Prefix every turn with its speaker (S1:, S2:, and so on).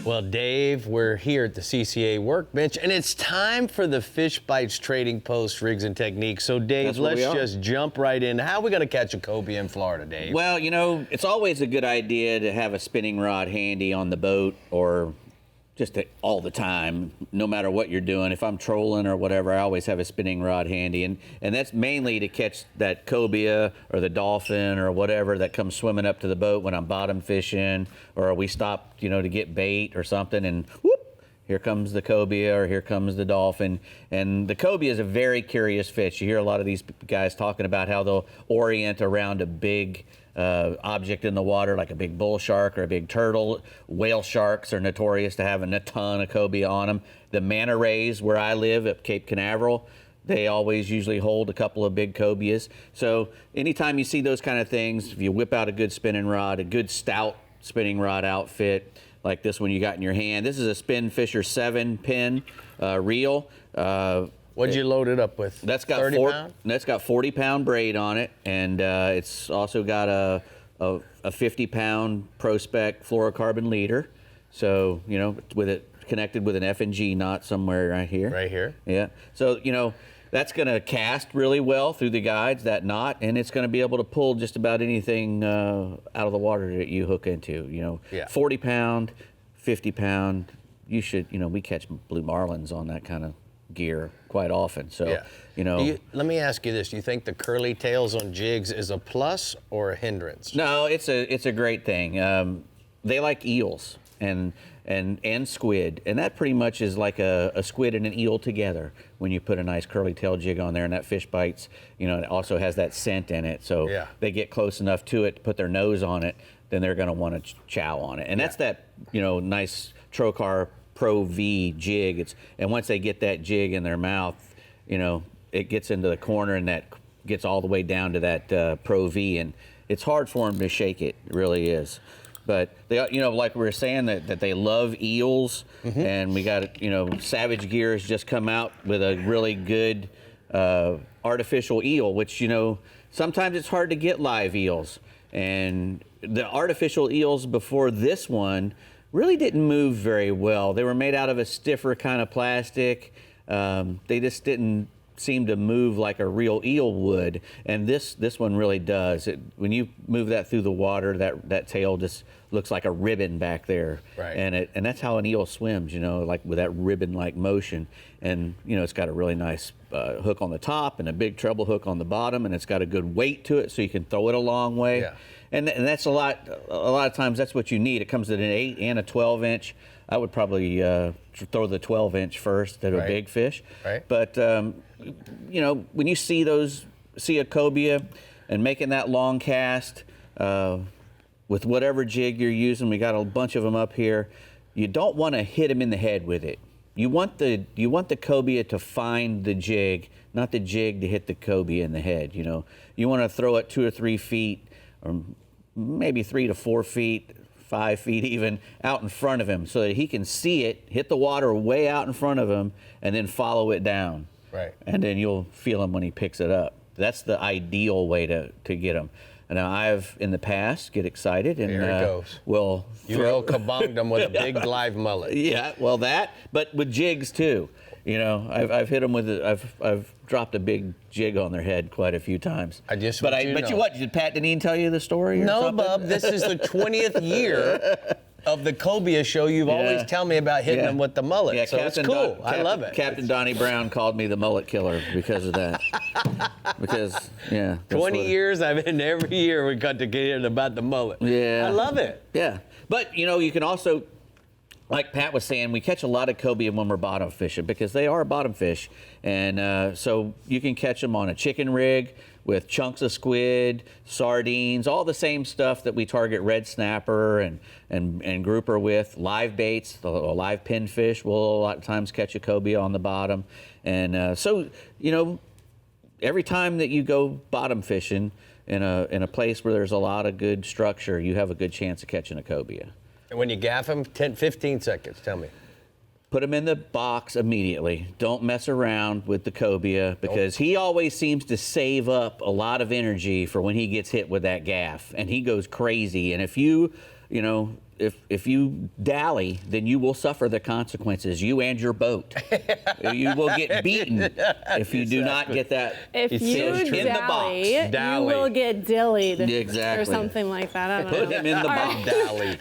S1: Well, Dave, we're here at the CCA workbench, and it's time for the Fish Bites Trading Post Rigs and Techniques. So, Dave, let's just jump right in. How are we going to catch a cobia in Florida, Dave?
S2: Well, you know, it's always a good idea to have a spinning rod handy on the boat, or just all the time, no matter what you're doing. If I'm trolling or whatever, I always have a spinning rod handy, and that's mainly to catch that cobia or the dolphin or whatever that comes swimming up to the boat when I'm bottom fishing, or we stop, you know, to get bait or something, and whoop, here comes the cobia or here comes the dolphin. And the cobia is a very curious fish. You hear a lot of these guys talking about how they'll orient around a big object in the water, like a big bull shark or a big turtle. Whale sharks are notorious to having a ton of cobia on them. The manta rays, where I live at Cape Canaveral, they always usually hold a couple of big cobias. So anytime you see those kind of things, if you whip out a good spinning rod, a good stout spinning rod outfit, like this one you got in your hand. This is a Spin Fisher 7-pin reel.
S1: What'd you load it up with?
S2: That's got
S1: 30 pound?
S2: That's got 40-pound braid on it, and it's also got a 50-pound Prospect fluorocarbon leader. So, you know, with it connected with an F&G knot somewhere right here.
S1: Right here.
S2: Yeah. So, you know, that's going to cast really well through the guides, that knot, and it's going to be able to pull just about anything out of the water that you hook into. You know, 40-pound, 50-pound. You should, you know, we catch blue marlins on that kind of gear quite often. So, you know.
S1: Let me ask you this. Do you think the curly tails on jigs is a plus or a hindrance?
S2: No, it's a great thing. They like eels and squid, and that pretty much is like a squid and an eel together when you put a nice curly tail jig on there, and that fish bites. You know, it also has that scent in it, so they get close enough to it to put their nose on it, then they're going to want to chow on it. And that's that, you know, nice Trocar Pro V jig. And once they get that jig in their mouth, you know, it gets into the corner, and that gets all the way down to that Pro V, and it's hard for them to shake it. It really is. But they, you know, like we were saying, that they love eels, and we got, you know, Savage Gear has just come out with a really good artificial eel, which, you know, sometimes it's hard to get live eels, and the artificial eels before this one really didn't move very well. They were made out of a stiffer kind of plastic. They just didn't seem to move like a real eel would, and this one really does. When you move that through the water, that tail just looks like a ribbon back there.
S1: Right.
S2: And that's how an eel swims, you know, like with that ribbon-like motion. And you know, it's got a really nice hook on the top and a big treble hook on the bottom, and it's got a good weight to it, so you can throw it a long way.
S1: Yeah.
S2: And that's a lot of times that's what you need. It comes at an 8 and a 12-inch. I would probably throw the 12-inch first at a big fish.
S1: Right.
S2: But you know, when you see a cobia and making that long cast with whatever jig you're using, we got a bunch of them up here. You don't want to hit them in the head with it. You want the cobia to find the jig, not the jig to hit the cobia in the head. You know, you want to throw it 2 or 3 feet, or maybe 3 to 4 feet, 5 feet even, out in front of him, so that he can see it, hit the water way out in front of him, and then follow it down.
S1: Right.
S2: And then you'll feel him when he picks it up. That's the ideal way to get him. Now, I've, in the past, get excited and
S1: here it goes.
S2: Will
S1: you will kabonged them with a big live mullet.
S2: Yeah, well, that, but with jigs too. You know, I've hit them with I've dropped a big jig on their head quite a few times.
S1: But
S2: you what? Did Pat Deneen tell you the story? Or something?
S1: Bub. This is the 20th year of the cobia show. You've always tell me about hitting them with the mullet.
S2: Yeah,
S1: so it's cool. I love it.
S2: Captain Donnie Brown called me the mullet killer because of that. Because
S1: 20 years I've been every year we got to get in about the mullet.
S2: Yeah,
S1: I love it.
S2: Yeah, but you know, you can also, like Pat was saying, we catch a lot of cobia when we're bottom fishing because they are bottom fish. And so you can catch them on a chicken rig with chunks of squid, sardines, all the same stuff that we target red snapper and grouper with. Live baits, a live pinfish will a lot of times catch a cobia on the bottom. And so, you know, every time that you go bottom fishing in a place where there's a lot of good structure, you have a good chance of catching a cobia.
S1: And when you gaff them, 15 seconds, tell me.
S2: Put him in the box immediately. Don't mess around with the cobia because he always seems to save up a lot of energy for when he gets hit with that gaff, and he goes crazy. And if you you know, if you dally, then you will suffer the consequences, you and your boat. You will get beaten if you do not get that
S3: If
S1: It's
S3: you
S1: so true.
S2: in the box.
S3: dally, you will get dillied.
S2: Exactly.
S3: Or something like that. I don't
S2: Put
S3: know.
S2: him in the box.
S1: Dally.